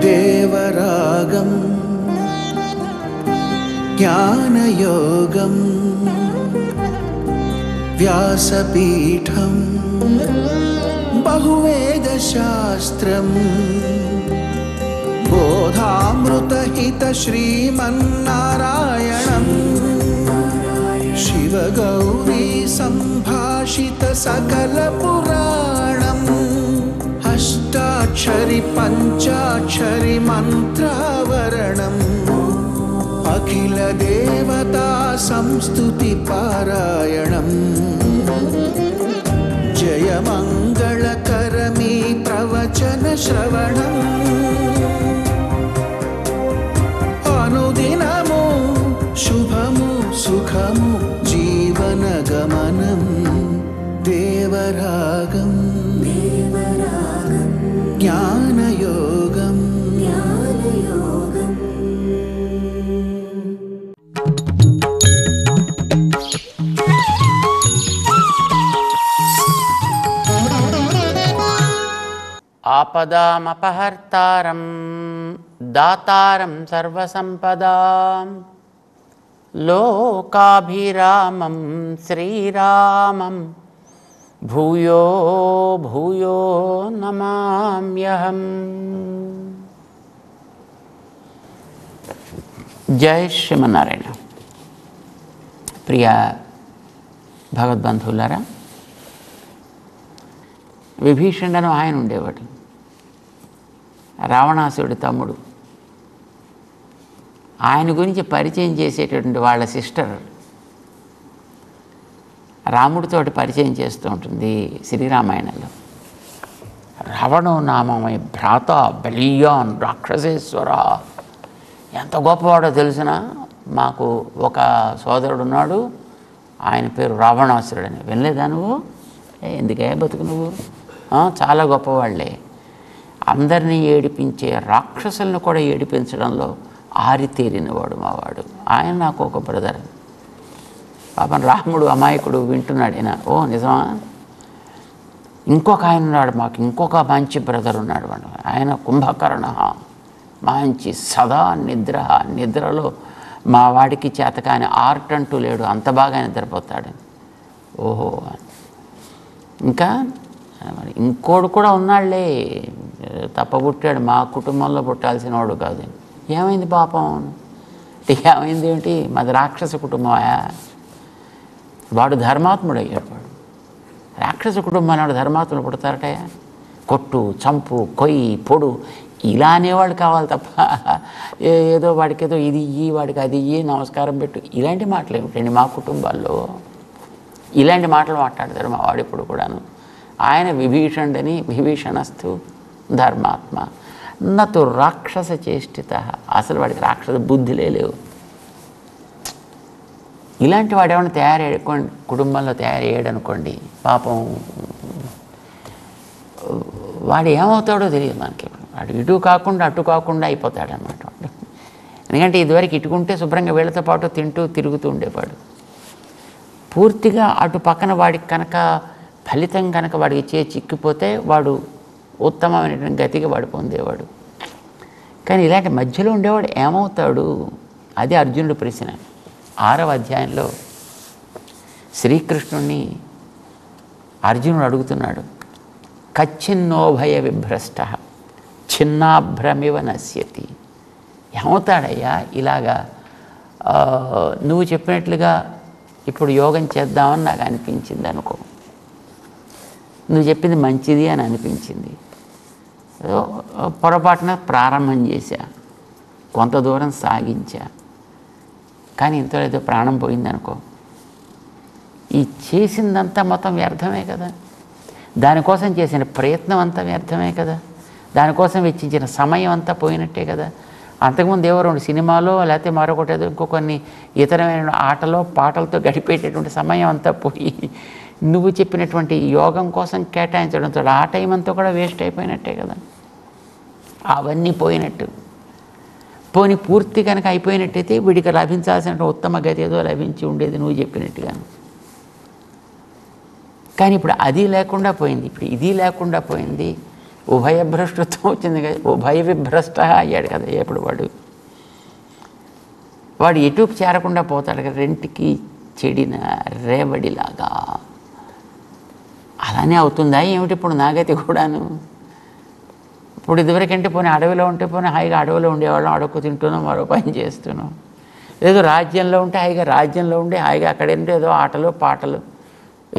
దేవరాగం జ్ఞానయోగం వ్యాసపీఠం బహువేదశాస్త్రం బోధామృతహిత శ్రీమన్నారాయణం శివగౌరీ సంభాషిత సకల పురాణం అష్టాక్షరి పంచాక్షరి మంత్రావరణం అఖిల దేవతా సంస్తుతి పారాయణం జయ మంగళకరమీ ప్రవచన శ్రవణం అనుదినము శుభము సుఖము జీవన గమనం దేవరాగం జ్ఞానయోగం ఆపదామపహర్తారం దాతారం సర్వసంపదాం లోకాభిరామం శ్రీరామం భూయో భూయో నమామ్యహం. జై శ్రీమన్నారాయణ. ప్రియ భగవద్బంధువులారా, విభీషణుడను ఆయన ఉండేవాడు, రావణాసుడి తమ్ముడు. ఆయన గురించి పరిచయం చేసేటటువంటి వాళ్ళ సిస్టర్ రాముడితోటి పరిచయం చేస్తూ ఉంటుంది శ్రీరామాయణంలో. రావణో నామమై భ్రాత బలీయాన్ రాక్షసేశ్వర. ఎంత గొప్పవాడో తెలిసిన, మాకు ఒక సోదరుడు ఉన్నాడు, ఆయన పేరు రావణాసురుడని. వినలేదా నువ్వు? ఎందుకే బతుకు నువ్వు? చాలా గొప్పవాళ్లే. అందరినీ ఏడిపించే రాక్షసులను కూడా ఏడిపించడంలో ఆరితేరినవాడు మావాడు. ఆయన నాకు ఒక బ్రదర్. పాపం రాముడు అమాయకుడు వింటున్నాడు. ఆయన ఓ నిజమా? ఇంకొక ఆయన ఉన్నాడు, మాకు ఇంకొక మంచి బ్రదర్ ఉన్నాడు. ఆయన కుంభకర్ణ, మంచి సదా నిద్రలో మా వాడికి చేతకాని ఆర్ట్ అంటూ లేడు, అంత బాగా నిద్రపోతాడు. ఓహో. ఇంకా ఇంకోడు కూడా ఉన్నాళ్లే, తప్పబుట్టాడు, మా కుటుంబంలో పుట్టాల్సిన వాడు కాదు. ఏమైంది పాపం? ఏమైంది ఏమిటి? మాది రాక్షస కుటుంబమా? వాడు ధర్మాత్ముడయ్యాడు. వాడు రాక్షస కుటుంబం వాడు ధర్మాత్ముడు పుడతారటయా? కొట్టు, చంపు, కొయ్యి, పొడు ఇలా అనేవాడు కావాలి తప్ప ఏదో వాడికి ఏదో ఇది ఇయ్యి, వాడికి అది ఇయ్యి, నమస్కారం పెట్టు, ఇలాంటి మాటలు ఏమిటండి? మా కుటుంబాల్లో ఇలాంటి మాటలు మాట్లాడతారు మా వాడిప్పుడు కూడాను. ఆయన విభీషణుడని, విభీషణస్థు ధర్మాత్మ నతు రాక్షస చేష్టిత. అసలు వాడికి రాక్షస బుద్ధిలే లేవు. ఇలాంటి వాడు ఏమైనా తయారయ్యాడు కుటుంబంలో తయారయ్యాడు అనుకోండి, పాపం వాడు ఏమవుతాడో తెలియదు మనకి. వాడు ఇటు కాకుండా అటు కాకుండా అయిపోతాడనమాట వాడు. ఎందుకంటే ఇదివరకు ఇటుకుంటే శుభ్రంగా వీళ్ళతో పాటు తింటూ తిరుగుతూ ఉండేవాడు. పూర్తిగా అటు పక్కన వాడికి కనుక ఫలితం కనుక వాడికి చిక్కిపోతే వాడు ఉత్తమమైనటువంటి గతికి వాడు పొందేవాడు. కానీ ఇలాంటి మధ్యలో ఉండేవాడు ఏమవుతాడు? అది అర్జునుడి ప్రశ్న. 6వ అధ్యాయంలో శ్రీకృష్ణుణ్ణి అర్జునుడు అడుగుతున్నాడు. కచ్చిన్నోభయ విభ్రష్ట చిన్నాభ్రమివ నశ్యతి. ఏమవుతాడయ్యా ఇలాగా? నువ్వు చెప్పినట్లుగా ఇప్పుడు యోగం చేద్దామని నాకు అనిపించింది అనుకో, నువ్వు చెప్పింది మంచిది అని అనిపించింది, పొరపాటున ప్రారంభం చేశా, కొంత దూరం సాగించా, కానీ ఇంతలో ఏదో ప్రాణం పోయిందనుకో, ఈ చేసిందంతా మొత్తం వ్యర్థమే కదా. దానికోసం చేసిన ప్రయత్నం అంతా వ్యర్థమే కదా. దానికోసం వెచ్చించిన సమయం అంతా పోయినట్టే కదా. అంతకుముందు ఎవరో సినిమాలో లేకపోతే మరొకటి ఏదో ఇంకొన్ని ఇతరమైన ఆటలో పాటలతో గడిపేటటువంటి సమయం అంతా పోయి నువ్వు చెప్పినటువంటి యోగం కోసం కేటాయించడంతో ఆ టైం అంతా కూడా వేస్ట్ అయిపోయినట్టే కదా. అవన్నీ పోయినట్టు. పోని పూర్తి కనుక అయిపోయినట్టయితే వీడికి లభించాల్సిన ఉత్తమ గతి ఏదో లభించి ఉండేది నువ్వు చెప్పినట్టుగాను. కానీ ఇప్పుడు అది లేకుండా పోయింది, ఇప్పుడు ఇది లేకుండా పోయింది. ఉభయభ్రష్టత్వం వచ్చింది కదా, ఉభయ విభ్రష్ట అయ్యాడు కదా ఎప్పుడు వాడు ఎటుకు చేరకుండా పోతాడు కదా, రెంటికి చెడిన రేవడిలాగా. అలానే అవుతుందా ఏమిటి ఇప్పుడు నాగతి కూడాను? ఇప్పుడు ఇదివరకంటే పోనీ అడవిలో ఉంటే పోనీ హాయిగా అడవిలో ఉండేవాళ్ళం, అడుక్కు తింటున్నాం, మరో పని చేస్తున్నాం. ఏదో రాజ్యంలో ఉంటే హాయిగా రాజ్యంలో ఉండి హాయిగా అక్కడేంటే ఏదో ఆటలు పాటలు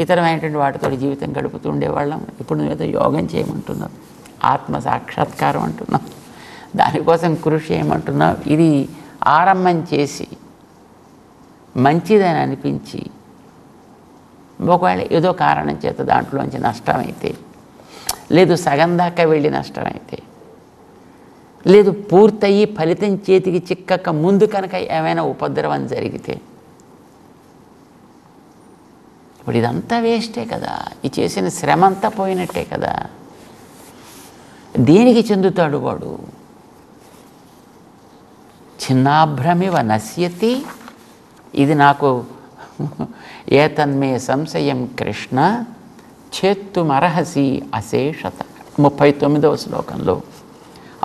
ఇతరమైనటువంటి వాటితో జీవితం గడుపుతూ ఉండేవాళ్ళం. ఇప్పుడు నువ్వేదో యోగం చేయమంటున్నావు, ఆత్మ సాక్షాత్కారం అంటున్నావు, దానికోసం కృషి చేయమంటున్నావు. ఇది ఆరంభం చేసి మంచిదని అనిపించి ఒకవేళ ఏదో కారణం చేత దాంట్లోంచి నష్టమైతే, లేదు సగం దాకా వెళ్ళి నష్టమైతే, లేదు పూర్తయి ఫలితం చేతికి చిక్కక ముందు కనుక ఏమైనా ఉపద్రవం జరిగితే, ఇప్పుడు ఇదంతా వేస్టే కదా, ఈ చేసిన శ్రమ అంతా పోయినట్టే కదా. దేనికి చెందుతాడు వాడు? చిన్నాభ్రమివ నశ్యతి. ఇది నాకు ఏతన్మే సంశయం కృష్ణ చేత్తుమర్హసి అశేషత. 39వ శ్లోకంలో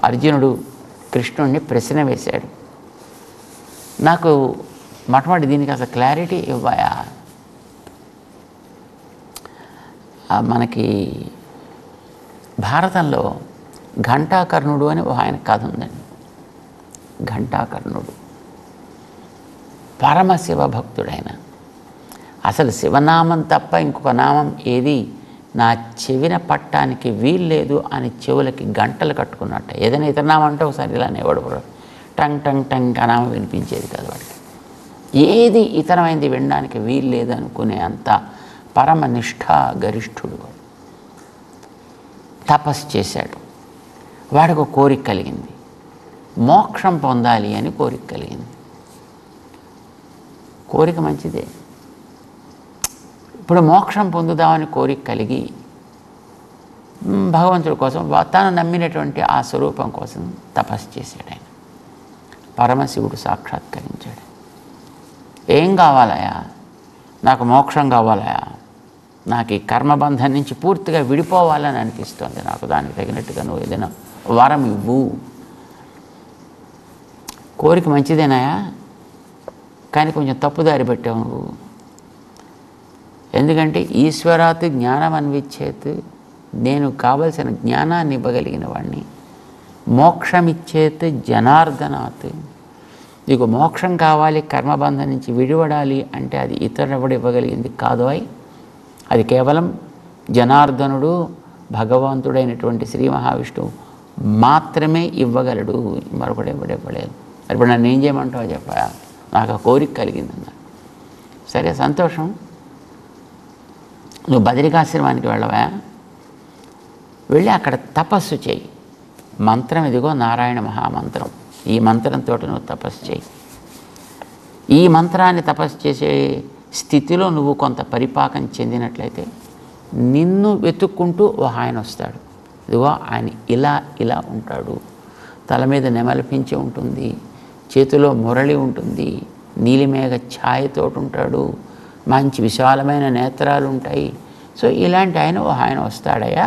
అర్జునుడు కృష్ణుడిని ప్రశ్న వేశాడు. నాకు మొట్టమొదటి దీనికి అసలు క్లారిటీ ఇవ్వయా? మనకి భారతంలో ఘంటాకర్ణుడు అని ఆయన కథ ఉందండి. ఘంటాకర్ణుడు పరమశివ భక్తుడైన, అసలు శివనామం తప్ప ఇంకొక నామం ఏది నా చెవిన పట్టానికి వీల్లేదు అని చెవులకి గంటలు కట్టుకున్నట్ట. ఏదైనా ఇతర నామం అంటే ఒకసారి ఇలానే వాడు టంగ్ టంగ్ టంగ్ ఆ నామం వినిపించేది కాదు వాడికి. ఏది ఇతరమైంది వినడానికి వీల్లేదు అనుకునే అంత పరమ నిష్ఠా గరిష్ఠుడు. తపస్సు చేశాడు. వాడికి ఒక కోరిక కలిగింది, మోక్షం పొందాలి అని కోరిక కలిగింది. కోరిక మంచిదే. ఇప్పుడు మోక్షం పొందుదామని కోరిక కలిగి భగవంతుడి కోసం తాను నమ్మినటువంటి ఆ స్వరూపం కోసం తపస్సు చేశాడు ఆయన. పరమశివుడు సాక్షాత్కరించాడు. ఏం కావాలయా? నాకు మోక్షం కావాలయా, నాకు ఈ కర్మబంధం నుంచి పూర్తిగా విడిపోవాలని అనిపిస్తుంది, నాకు దానికి తగినట్టుగా నువ్వు ఏదైనా వరం ఇవ్వు. కోరిక మంచిదేనాయా, కానీ కొంచెం తప్పుదారి పెట్టావు నువ్వు. ఎందుకంటే ఈశ్వరాత్ జ్ఞానం అన్విచ్చేత్, నేను కావలసిన జ్ఞానాన్ని ఇవ్వగలిగిన వాడిని. మోక్షమిచ్చేత్ జనార్దనాత్, నీకు మోక్షం కావాలి, కర్మబంధం నుంచి విడిపడాలి అంటే అది ఇతరుడు ఇవ్వగలిగింది కాదు. అది కేవలం జనార్దనుడు భగవంతుడైనటువంటి శ్రీ మహావిష్ణువు మాత్రమే ఇవ్వగలడు, మరొకటి ఇవ్వలేదు. ఇప్పుడు నన్ను ఏం చేయమంటావో చెప్పా, నాకు ఆ కోరిక కలిగిందన్న. సరే సంతోషం, నువ్వు బదరికాశ్రమానికి వెళ్ళవా, వెళ్ళి అక్కడ తపస్సు చేయి. మంత్రం ఇదిగో నారాయణ మహామంత్రం, ఈ మంత్రంతో నువ్వు తపస్సు చేయి. ఈ మంత్రాన్ని తపస్సు చేసే స్థితిలో నువ్వు కొంత పరిపాకం చెందినట్లయితే నిన్ను వెతుక్కుంటూ ఆయన వస్తాడు. ఇదిగో ఆయన ఇలా ఇలా ఉంటాడు, తల మీద నెమలిపించి ఉంటుంది, చేతిలో మురళి ఉంటుంది, నీలిమేఘ ఛాయతో ఉంటాడు, మంచి విశాలమైన నేత్రాలు ఉంటాయి. సో ఇలాంటి ఆయన వస్తాడయ్యా.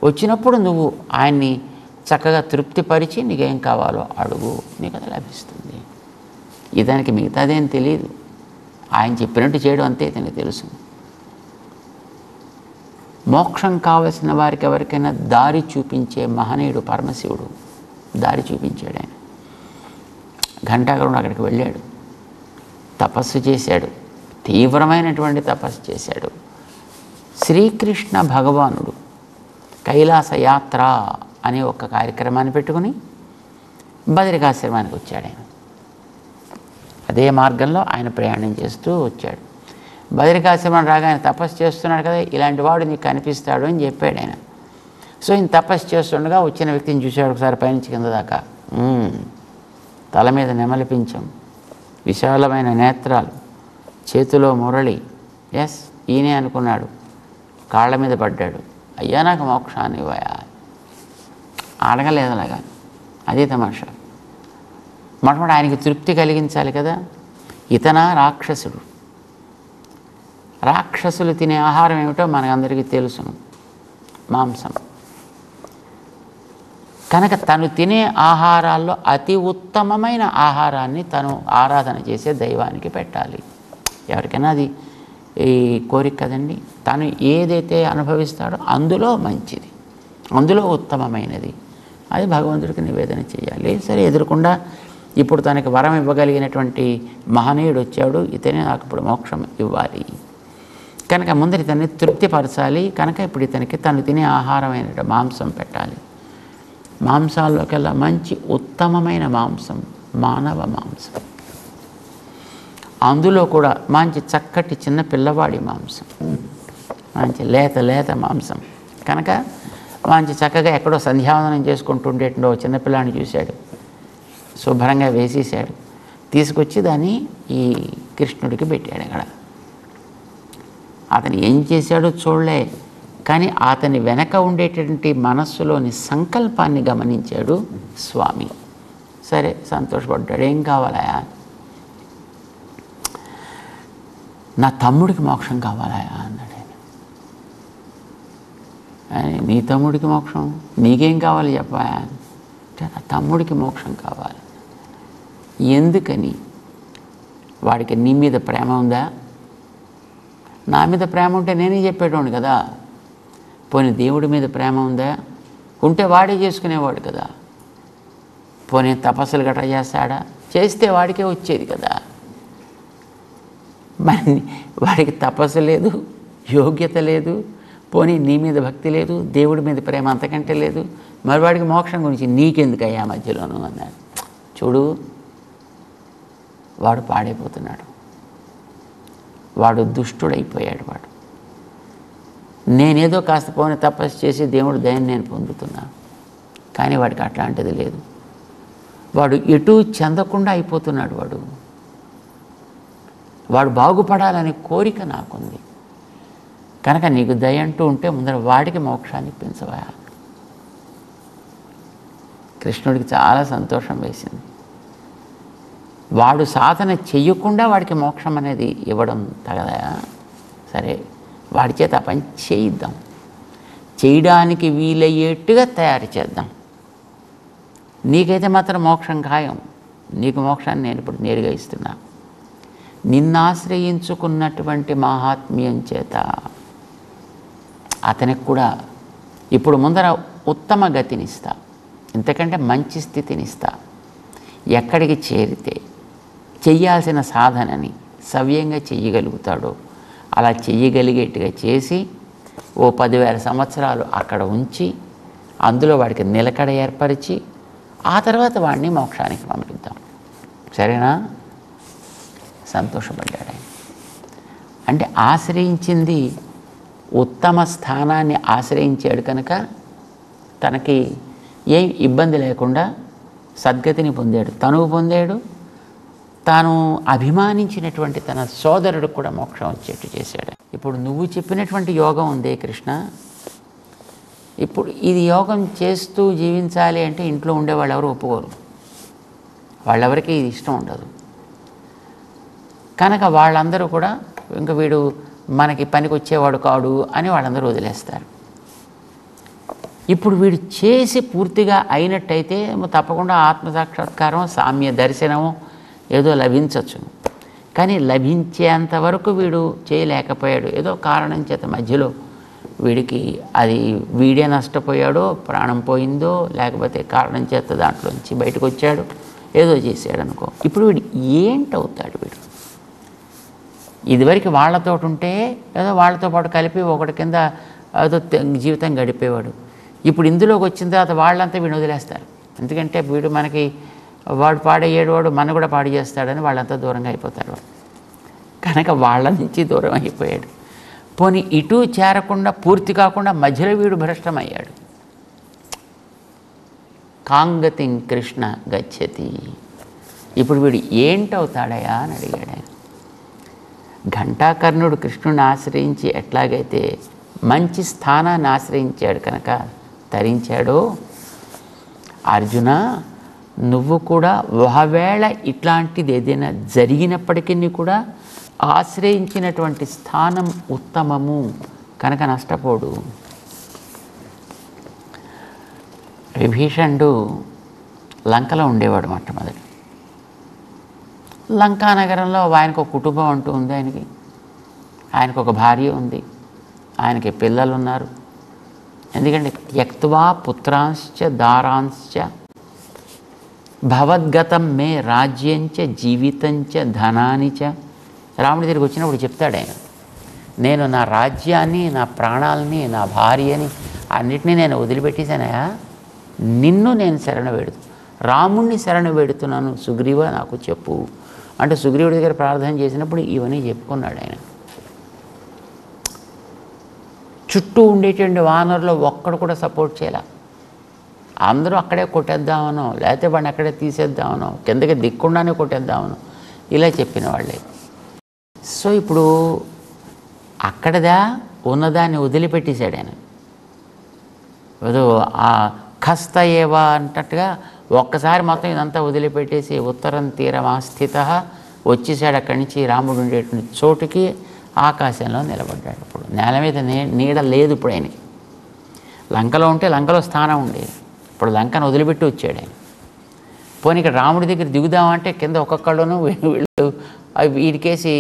వచ్చినప్పుడు నువ్వు ఆయన్ని చక్కగా తృప్తిపరిచి నీకేం కావాలో అడుగు, నీకు అది లభిస్తుంది. ఇదానికి మిగతాదేం తెలియదు, ఆయన చెప్పినట్టు చేయడం అంతే ఇతనికి తెలుసు. మోక్షం కావలసిన వారికి ఎవరికైనా దారి చూపించే మహనీయుడు పరమశివుడు. దారి చూపించాడు ఆయన. ఘంటాకరుడు అక్కడికి వెళ్ళాడు, తపస్సు చేశాడు, తీవ్రమైనటువంటి తపస్సు చేశాడు. శ్రీకృష్ణ భగవానుడు కైలాస యాత్ర అనే ఒక కార్యక్రమాన్ని పెట్టుకుని బదరికాశ్రమానికి వచ్చాడు ఆయన. అదే మార్గంలో ఆయన ప్రయాణం చేస్తూ వచ్చాడు. బదరికాశ్రమం రాగా ఆయన తపస్సు చేస్తున్నాడు కదా, ఇలాంటి వాడు నీకు కనిపిస్తాడు అని చెప్పాడు ఆయన. సో ఈయన తపస్సు చేస్తుండగా వచ్చిన వ్యక్తిని చూశాడు ఒకసారి పైనుంచి కింద దాకా. తల మీద నెమలిపించం, విశాలమైన నేత్రాలు, చేతిలో మురళి. ఎస్, ఈయనే అనుకున్నాడు. కాళ్ళ మీద పడ్డాడు. అయ్యా నాకు మోక్షాన్ని ఇవ్వయా. అడగలేదు అలాగా, అదే తమాషా. మొట్టమొదటి ఆయనకి తృప్తి కలిగించాలి కదా. ఇతన రాక్షసుడు, రాక్షసులు తినే ఆహారం ఏమిటో మనకందరికీ తెలుసును, మాంసం. కనుక తను తినే ఆహారాల్లో అతి ఉత్తమమైన ఆహారాన్ని తను ఆరాధన చేసే దైవానికి పెట్టాలి. ఎవరికైనా అది ఈ కోరిక కదండి. తను ఏదైతే అనుభవిస్తాడో అందులో మంచిది, అందులో ఉత్తమమైనది అది భగవంతుడికి నివేదన చేయాలి. సరే, ఎదురకుండా ఇప్పుడు తనకి వరం ఇవ్వగలిగినటువంటి మహనీయుడు వచ్చాడు, ఇతనే నాకు ఇప్పుడు మోక్షం ఇవ్వాలి కనుక ముందర ఇతన్ని తృప్తిపరచాలి. కనుక ఇప్పుడు ఇతనికి తను తినే ఆహారమైన మాంసం పెట్టాలి. మాంసాల్లోకెల్లా మంచి ఉత్తమమైన మాంసం మానవ మాంసం. అందులో కూడా మంచి చక్కటి చిన్న పిల్లవాడి మాంసం, మంచి లేత మాంసం. కనుక మంచి చక్కగా ఎక్కడో సంధ్యావందనం చేసుకుంటుండేటో చిన్నపిల్లాన్ని చూశాడు, శుభ్రంగా వేసేసాడు, తీసుకొచ్చి దాన్ని ఈ కృష్ణుడికి పెట్టాడు. అక్కడ అతను ఏం చేశాడో చూడలే, కానీ అతని వెనక ఉండేటటువంటి మనస్సులోని సంకల్పాన్ని గమనించాడు స్వామి. సరే, సంతోషపడ్డాడు. ఏం కావాలా? నా తమ్ముడికి మోక్షం కావాలా అన్నాడు. నీ తమ్ముడికి మోక్షం? నీకేం కావాలి చెప్పా? నా తమ్ముడికి మోక్షం కావాలి. ఎందుకని? వాడికి నీ మీద ప్రేమ ఉందా? నా మీద ప్రేమ ఉంటే నేనే చెప్పేటోడు కదా. పోనీ దేవుడి మీద ప్రేమ ఉందా? ఉంటే వాడే చేసుకునేవాడు కదా. పోనీ తపస్సులు గట్రా చేస్తాడా? చేస్తే వాడికే వచ్చేది కదా. మరి వాడికి తపస్సు లేదు, యోగ్యత లేదు, పోనీ నీ మీద భక్తి లేదు, దేవుడి మీద ప్రేమ అంతకంటే లేదు, మరి వాడికి మోక్షం గురించి నీకెందుకయ్యా మధ్యలోనూ అన్నాడు. చూడు, వాడు పాడైపోతున్నాడు, వాడు దుష్టుడైపోయాడు. వాడు నేనేదో కాస్త పోనీ తపస్సు చేసి దేవుడి దయని నేను పొందుతున్నాను, కానీ వాడికి అట్లాంటిది లేదు. వాడు ఎటు చెందకుండా అయిపోతున్నాడు. వాడు బాగుపడాలనే కోరిక నాకుంది. కనుక నీకు దయ అంటూ ఉంటే ముందర వాడికి మోక్షాన్ని ఇప్పించవా. కృష్ణుడికి చాలా సంతోషం వేసింది. వాడు సాధన చెయ్యకుండా వాడికి మోక్షం అనేది ఇవ్వడం తగదా? సరే, వాడి చేత ఆ పని చేయిద్దాం, చేయడానికి వీలయ్యేట్టుగా తయారు చేద్దాం. నీకైతే మాత్రం మోక్షం ఖాయం. నీకు మోక్షాన్ని నేను ఇప్పుడు నేరుగా ఇస్తున్నా. నిన్నాశ్రయించుకున్నటువంటి మహాత్మ్యం చేత అతనికి కూడా ఇప్పుడు ముందర ఉత్తమ గతినిస్తా, ఇంతకంటే మంచి స్థితినిస్తా. ఎక్కడికి చేరితే చెయ్యాల్సిన సాధనని సవ్యంగా చెయ్యగలుగుతాడో అలా చెయ్యగలిగేట్టుగా చేసి ఓ 10,000 సంవత్సరాలు అక్కడ ఉంచి అందులో వాడికి నిలకడ ఏర్పరిచి ఆ తర్వాత వాడిని మోక్షానికి పంపిద్దాం. సరేనా? సంతోషపడ్డాడు ఆయన. అంటే ఆశ్రయించింది ఉత్తమ స్థానాన్ని ఆశ్రయించాడు కనుక తనకి ఏం ఇబ్బంది లేకుండా సద్గతిని పొందాడు, తనువు పొందాడు. తాను అభిమానించినటువంటి తన సోదరుడు కూడా మోక్షం వచ్చేట్టు చేశాడు. ఇప్పుడు నువ్వు చెప్పినటువంటి యోగం ఉందే కృష్ణ, ఇప్పుడు ఇది యోగం చేస్తూ జీవించాలి అంటే ఇంట్లో ఉండేవాళ్ళు ఎవరు ఒప్పుకోరు, వాళ్ళెవరికి ఇది ఇష్టం ఉండదు. కనుక వాళ్ళందరూ కూడా ఇంకా వీడు మనకి పనికి వచ్చేవాడు కాడు అని వాళ్ళందరూ వదిలేస్తారు. ఇప్పుడు వీడు చేసి పూర్తిగా అయినట్టయితే తప్పకుండా ఆత్మసాక్షాత్కారం, సామ్య దర్శనము ఏదో లభించవచ్చు. కానీ లభించేంత వరకు వీడు చేయలేకపోయాడు. ఏదో కారణం చేత మధ్యలో వీడికి అది వీడే నష్టపోయాడో, ప్రాణం పోయిందో, లేకపోతే కారణం చేత దాంట్లోంచి బయటకు వచ్చాడు, ఏదో చేశాడు అనుకో. ఇప్పుడు వీడు ఏంటవుతాడు? వీడు ఇదివరకు వాళ్ళతో ఉంటే ఏదో వాళ్ళతో పాటు కలిపి ఒకటి కింద ఏదో జీవితం గడిపేవాడు. ఇప్పుడు ఇందులోకి వచ్చిన తర్వాత వాళ్ళంతా వీడిని వదిలేస్తారు. ఎందుకంటే వీడు మనకి వాడు పాడయ్యాడు, వాడు మన కూడా పాడు చేస్తాడని వాళ్ళంతా దూరంగా అయిపోతారు. కనుక వాళ్ళ నుంచి దూరం అయిపోయాడు. పోనీ ఇటు చేరకుండా పూర్తి కాకుండా మధ్యలో వీడు భ్రష్టమయ్యాడు. కాంగతిం కృష్ణ గచ్చతి. ఇప్పుడు వీడు ఏంటవుతాడయా అని అడిగాడు ఆయన. ఘంటాకర్ణుడు కృష్ణుని ఆశ్రయించి ఎట్లాగైతే మంచి స్థానాన్ని ఆశ్రయించాడు కనుక తరించాడో, అర్జున నువ్వు కూడా ఒకవేళ ఇట్లాంటిది ఏదైనా జరిగినప్పటికీ కూడా ఆశ్రయించినటువంటి స్థానం ఉత్తమము కనుక నష్టపోడు. విభీషణుడు లంకలో ఉండేవాడు మొట్టమొదటి. లంకా నగరంలో ఆయనకు ఒక కుటుంబం అంటూ ఉంది. ఆయనకు ఒక భార్య ఉంది, ఆయనకి పిల్లలు ఉన్నారు. ఎందుకంటే త్యక్త్వా పుత్రాంశ్చ దారాంశ్చ భవద్గతం మే రాజ్యంచ జీవితంచ ధనానిచ. రాముడి దగ్గరికి వచ్చినప్పుడు చెప్తాడు ఆయన, నేను నా రాజ్యాన్ని, నా ప్రాణాలని, నా భార్యని అన్నిటినీ నేను వదిలిపెట్టేశానయా, నిన్ను నేను శరణు వేడుతు, రాముణ్ణి శరణు వేడుతున్నాను సుగ్రీవ నాకు చెప్పు అంటే సుగ్రీవుడి దగ్గర ప్రార్థన చేసినప్పుడు ఇవన్నీ చెప్పుకున్నాడు ఆయన. చుట్టూ ఉండేటువంటి వానరులు ఒక్కడు కూడా సపోర్ట్ చేయాల. అందరూ అక్కడే కొట్టేద్దామనో, లేకపోతే వాడిని అక్కడే తీసేద్దామనో, కిందకి దిక్కుండానే కొట్టేద్దామనో ఇలా చెప్పిన వాళ్ళే. సో ఇప్పుడు అక్కడదా ఉన్నదాన్ని వదిలిపెట్టేశాడు ఆయన. ఏదో ఆ ఖస్త ఏవా అంటట్టుగా ఒక్కసారి మొత్తం ఇదంతా వదిలిపెట్టేసి ఉత్తరం తీరమాస్థిత వచ్చేసాడు. అక్కడి నుంచి రాముడు ఉండేటువంటి చోటుకి ఆకాశంలో నిలబడ్డాడు. ఇప్పుడు నేల మీద నీడ లేదు. ఇప్పుడు ఆయన లంకలో ఉంటే లంకలో స్థానం ఉండేది, ఇప్పుడు లంకను వదిలిపెట్టి వచ్చాడు ఆయన. పోనీ ఇక్కడ రాముడి దగ్గర దిగుదామంటే కింద ఒక్కొక్కళ్ళను వీళ్ళు వీడికేసి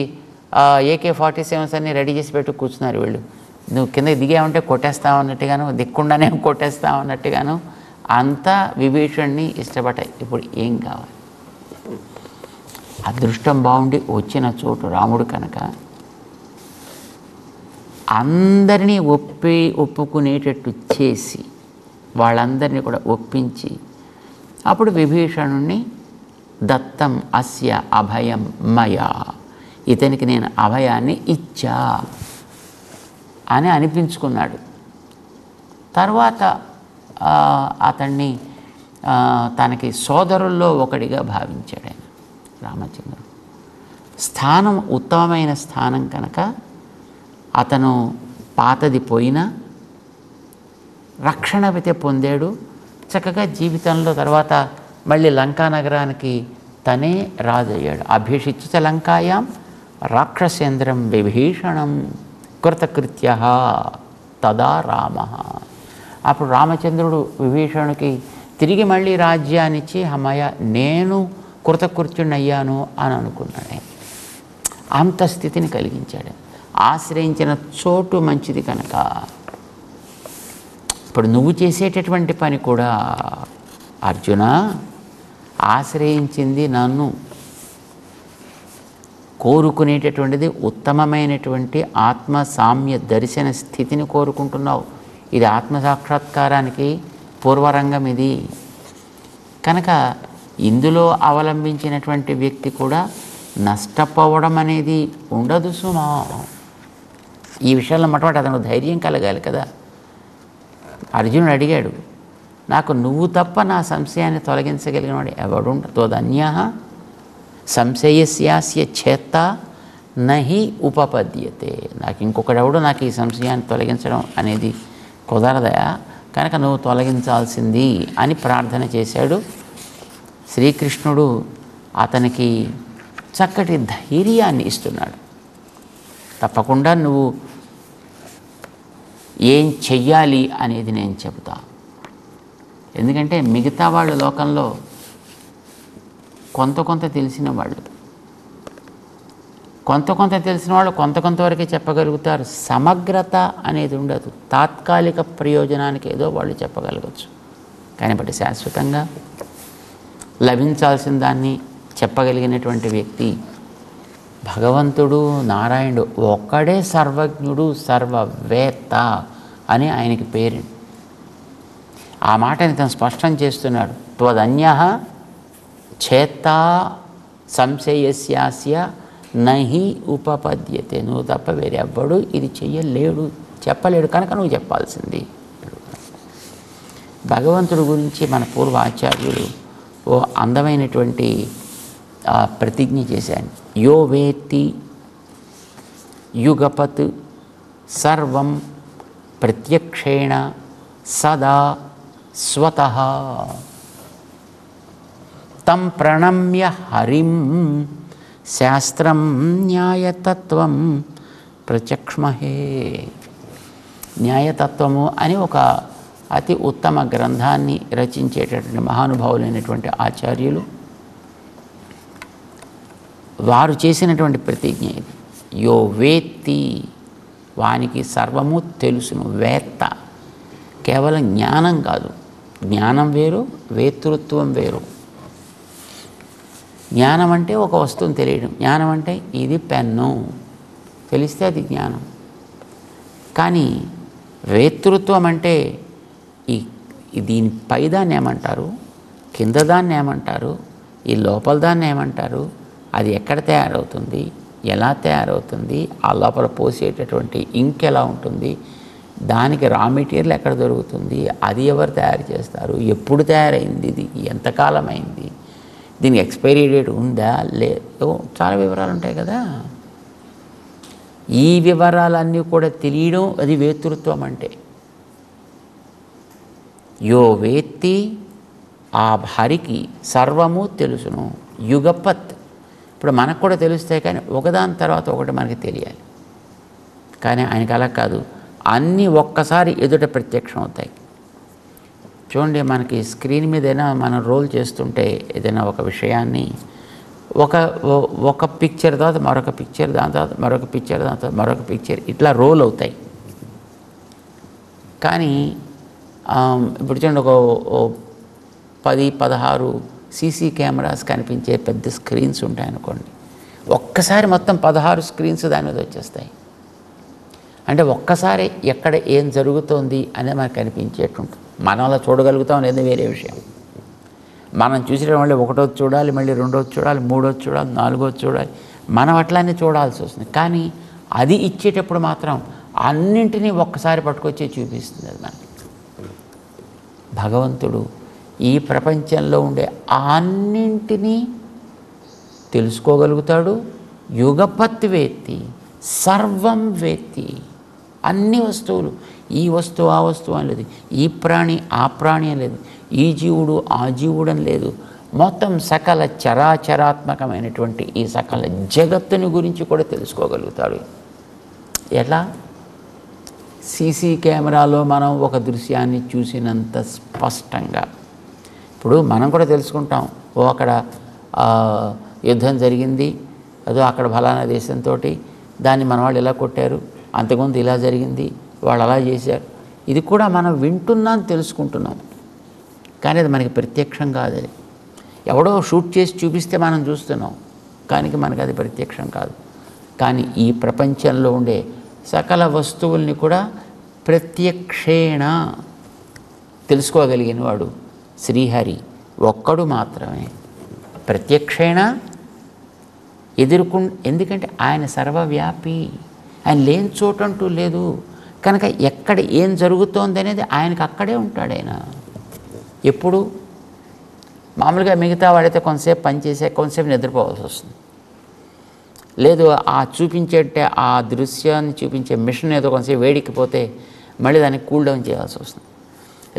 AK-47 అన్నీ రెడీ చేసి పెట్టి కూర్చున్నారు. వీళ్ళు నువ్వు కిందకి దిగామంటే కొట్టేస్తామన్నట్టుగాను, దిక్కుండానే కొట్టేస్తామన్నట్టుగాను అంతా విభీషణ్ణి ఇష్టపడ్డాయి. ఇప్పుడు ఏం కావాలి? అదృష్టం బాగుండి వచ్చిన చోటు రాముడు కనుక అందరినీ ఒప్పుకునేటట్టు చేసి వాళ్ళందరినీ కూడా ఒప్పించి అప్పుడు విభీషణుణ్ణి దత్తం అస్య అభయం మయా, ఇతనికి నేను అభయాన్ని ఇచ్చా అని అనిపించుకున్నాడు. తర్వాత అతన్ని తనకి సోదరుల్లో ఒకడిగా భావించాడు ఆయన రామచంద్రుడు. స్థానం ఉత్తమమైన స్థానం కనుక అతను పాతది పోయినా రక్షణ అయితే పొందాడు. చక్కగా జీవితంలో తర్వాత మళ్ళీ లంకా నగరానికి తనే రాజు అయ్యాడు. అభిషిచ్య లంకాయాం రాక్షసేంద్రం విభీషణం కృతకృత్య తదా రామ. అప్పుడు రామచంద్రుడు విభీషణుడికి తిరిగి మళ్ళీ రాజ్యాన్నిచ్చి అమ్మయ్య నేను కృతకృత్యుడయ్యాను అని అనుకున్నాడు. అంత స్థితిని కలిగించాడు. ఆశ్రయించిన చోటు మంచిది కనుక ఇప్పుడు నువ్వు చేసేటటువంటి పని కూడా అర్జున ఆశ్రయించింది నన్ను, కోరుకునేటటువంటిది ఉత్తమమైనటువంటి ఆత్మ సామ్య దర్శన స్థితిని కోరుకుంటున్నావు. ఇది ఆత్మసాక్షాత్కారానికి పూర్వరంగం ఇది కనుక ఇందులో అవలంబించినటువంటి వ్యక్తి కూడా నష్టపోవడం అనేది ఉండదు సుమా. ఈ విషయంలో మొట్టమొదటి అతను ధైర్యం కలగాలి కదా. అర్జునుడు అడిగాడు, నాకు నువ్వు తప్ప నా సంశయాన్ని తొలగించగలిగిన వాడు ఎవడుండ తోదన్య సంశయస్యాస్య చేత్త నహి ఉపపద్యతే. నాకు ఇంకొకడెవడు నాకు ఈ సంశయాన్ని తొలగించడం అనేది కుదరదయా, కనుక నువ్వు తొలగించాల్సింది అని ప్రార్థన చేశాడు. శ్రీకృష్ణుడు అతనికి చక్కటి ధైర్యాన్ని ఇస్తున్నాడు. తప్పకుండా నువ్వు ఏం చెయ్యాలి అనేది నేను చెబుతా. ఎందుకంటే మిగతా వాళ్ళు లోకంలో కొంత తెలిసిన వాళ్ళు, కొంత తెలిసిన వాళ్ళు కొంతవరకే చెప్పగలుగుతారు. సమగ్రత అనేది ఉండదు. తాత్కాలిక ప్రయోజనానికి ఏదో వాళ్ళు చెప్పగలగచ్చు, కానీ బట్టి శాశ్వతంగా లభించాల్సిన దాన్ని చెప్పగలిగినటువంటి వ్యక్తి భగవంతుడు నారాయణుడు ఒక్కడే సర్వజ్ఞుడు సర్వవేత్త అని ఆయనకి పేరు. ఆ మాటని తను స్పష్టం చేస్తున్నాడు. త్వదన్యః చేత్తా సంశయస్యాస్య నహి ఉపపద్యతే. నువ్వు తప్ప వేరెవ్వడు ఇది చెయ్యలేడు, చెప్పలేడు, కనుక నువ్వు చెప్పాల్సింది. భగవంతుడి గురించి మన పూర్వ ఆచార్యులు ఓ అందమైనటువంటి ప్రతిజ్ఞ చేశాను. యో వేత్తి యుగపత్ సర్వం ప్రత్యక్షేణ సదా స్వతః తం ప్రణమ్య హరిం శాస్త్రం న్యాయతత్వం ప్రచక్ష్మహే. న్యాయతత్వము అని ఒక అతి ఉత్తమ గ్రంథాన్ని రచించేటటువంటి మహానుభావులైనటువంటి ఆచార్యులు వారు చేసినటువంటి ప్రతిజ్ఞ ఇది. యో వేత్తి, వానికి సర్వము తెలుసును. వేత్త కేవలం జ్ఞానం కాదు, జ్ఞానం వేరు, వేతృత్వం వేరు. జ్ఞానం అంటే ఒక వస్తువుని తెలియడం, జ్ఞానం అంటే ఇది పెన్ను తెలిస్తే అది జ్ఞానం. కానీ వేతృత్వం అంటే దీని పైదాన్ని ఏమంటారు, కింద దాన్ని ఏమంటారు, ఈ లోపల దాన్ని ఏమంటారు, అది ఎక్కడ తయారవుతుంది, ఎలా తయారవుతుంది, ఆ లోపల పోసేటటువంటి ఇంక్ ఎలా ఉంటుంది, దానికి రా మెటీరియల్ ఎక్కడ దొరుకుతుంది, అది ఎవరు తయారు చేస్తారు, ఎప్పుడు తయారైంది, ఇది ఎంతకాలం అయింది, దీనికి ఎక్స్పైరీ డేట్ ఉందా లేదో, చాలా వివరాలు ఉంటాయి కదా. ఈ వివరాలన్నీ కూడా తెలియడం అది వేతృత్వం అంటే. యో వేత్తి, ఆ హరికి సర్వము తెలుసును. యుగపత్, ఇప్పుడు మనకు కూడా తెలుస్తాయి కానీ ఒకదాని తర్వాత ఒకటి మనకి తెలియాలి. కానీ ఆయనకి అలా కాదు, అన్నీ ఒక్కసారి ఎదుట ప్రత్యక్షం అవుతాయి. చూడండి, మనకి స్క్రీన్ మీద ఏదైనా మనం రోల్ చేస్తుంటే ఏదైనా ఒక విషయాన్ని ఒక పిక్చర్ తర్వాత మరొక పిక్చర్, దాని తర్వాత మరొక పిక్చర్, దాని తర్వాత మరొక పిక్చర్, ఇట్లా రోల్ అవుతాయి. కానీ ఇప్పుడు చూడండి, ఒక 10-16 సీసీ కెమెరాస్ కనిపించే పెద్ద స్క్రీన్స్ ఉంటాయనుకోండి, ఒక్కసారి మొత్తం 16 స్క్రీన్స్ దాని మీద వచ్చేస్తాయి. అంటే ఒక్కసారి ఎక్కడ ఏం జరుగుతోంది అనేది మనకు కనిపించేటువంటి, మనం అలా చూడగలుగుతాం అనేది వేరే విషయం. మనం చూసిన మళ్ళీ ఒకటోది చూడాలి, మళ్ళీ రెండోది చూడాలి, మూడోది చూడాలి, నాలుగోది చూడాలి, మనం అట్లానే చూడాల్సి వస్తుంది. కానీ అది ఇచ్చేటప్పుడు మాత్రం అన్నింటినీ ఒక్కసారి పట్టుకొచ్చి చూపిస్తుంది అది మనకి. భగవంతుడు ఈ ప్రపంచంలో ఉండే అన్నింటినీ తెలుసుకోగలుగుతాడు. యుగపత్ వేత్తి, సర్వం వేత్తి. అన్ని వస్తువులు, ఈ వస్తువు ఆ వస్తువు అని లేదు, ఈ ప్రాణి ఆ ప్రాణి అని లేదు, ఈ జీవుడు ఆ జీవుడు అని లేదు, మొత్తం సకల చరాచరాత్మకమైనటువంటి ఈ సకల జగత్తుని గురించి కూడా తెలుసుకోగలుగుతాడు. ఎలా? సీసీ కెమెరాలో మనం ఒక దృశ్యాన్ని చూసినంత స్పష్టంగా. ఇప్పుడు మనం కూడా తెలుసుకుంటాం, అక్కడ యుద్ధం జరిగింది, అదో అక్కడ ఫలానా దేశంతో దాన్ని మన వాళ్ళు ఇలా కొట్టారు, అంతకుముందు ఇలా జరిగింది, వాళ్ళు అలా చేశారు. ఇది కూడా మనం వింటున్నాం, తెలుసుకుంటున్నాం, కానీ అది మనకి ప్రత్యక్షం కాదు. అది ఎవడో షూట్ చేసి చూపిస్తే మనం చూస్తున్నాం, కానీ మనకి అది ప్రత్యక్షం కాదు. కానీ ఈ ప్రపంచంలో ఉండే సకల వస్తువుల్ని కూడా ప్రత్యక్షేణ తెలుసుకోగలిగిన వాడు శ్రీహరి ఒక్కడు మాత్రమే. ప్రత్యక్షేణ ఎందుకంటే ఆయన సర్వవ్యాపి, ఆయన లేని చోటంటూ లేదు కనుక ఎక్కడ ఏం జరుగుతోంది అనేది ఆయనకు అక్కడే ఉంటాడు. ఆయన ఎప్పుడు మామూలుగా మిగతా వాడైతే కొంతసేపు పనిచేసే, కొంతసేపు నిద్రపోవాల్సి వస్తుంది. లేదు ఆ చూపించే ఆ దృశ్యాన్ని చూపించే మిషన్ ఏదో కొంతసేపు వేడికిపోతే మళ్ళీ దాన్ని కూల్ డౌన్ చేయాల్సి వస్తుంది.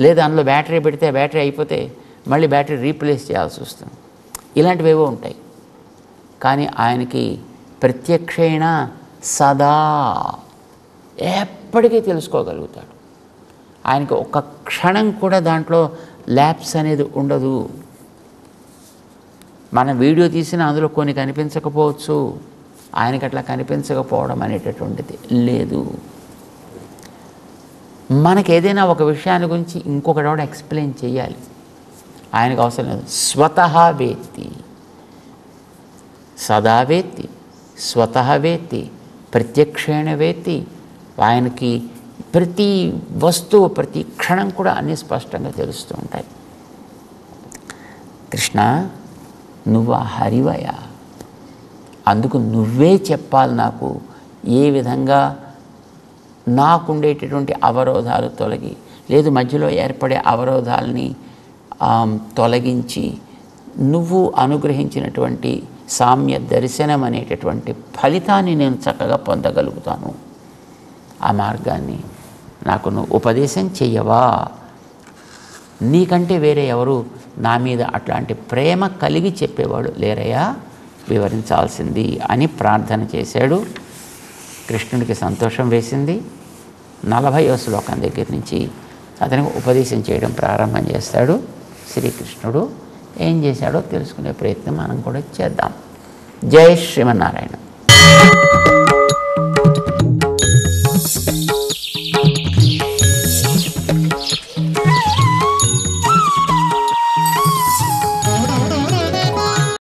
లేదా అందులో బ్యాటరీ పెడితే బ్యాటరీ అయిపోతే మళ్ళీ బ్యాటరీ రీప్లేస్ చేయాల్సి వస్తుంది. ఇలాంటివేవో ఉంటాయి. కానీ ఆయనకి ప్రత్యక్షేణ సదా ఎప్పటికీ తెలుసుకోగలుగుతాడు. ఆయనకి ఒక క్షణం కూడా దాంట్లో ల్యాప్స్ అనేది ఉండదు. మనం వీడియో తీసినా అందులో కొన్ని కనిపించకపోవచ్చు, ఆయనకి అట్లా కనిపించకపోవడం అనేటటువంటిది లేదు. మనకి ఏదైనా ఒక విషయాన్ని గురించి ఇంకొకటి కూడా ఎక్స్ప్లెయిన్ చేయాలి, ఆయనకు అవసరం లేదు. స్వతహా వేత్తి, సదా వేత్తి, స్వతహ వేత్తి, ప్రత్యక్షేణ వేత్తి. ఆయనకి ప్రతి వస్తువు ప్రతి క్షణం కూడా అన్నీ స్పష్టంగా తెలుస్తూ ఉంటాయి. కృష్ణ, నువ్వు హరివయ, అందుకు నువ్వే చెప్పాలి నాకు ఏ విధంగా నాకుండేటటువంటి అవరోధాలు తొలగి, లేదు మధ్యలో ఏర్పడే అవరోధాలని తొలగించి నువ్వు అనుగ్రహించినటువంటి సామ్య దర్శనం అనేటటువంటి ఫలితాన్ని నేను చక్కగా పొందగలుగుతాను. ఆ మార్గాన్ని నాకు నువ్వు ఉపదేశం చెయ్యవా? నీకంటే వేరే ఎవరు నా మీద అట్లాంటి ప్రేమ కలిగి చెప్పేవాడు లేరయ్యా. వివరించాల్సింది అని ప్రార్థన చేశాడు. కృష్ణుడికి సంతోషం వేసింది. 40వ శ్లోకం దగ్గర నుంచి అతనికి ఉపదేశం చేయడం ప్రారంభం చేస్తాడు శ్రీకృష్ణుడు. ఏం చేశాడో తెలుసుకునే ప్రయత్నం మనం కూడా చేద్దాం. జై శ్రీమన్నారాయణ.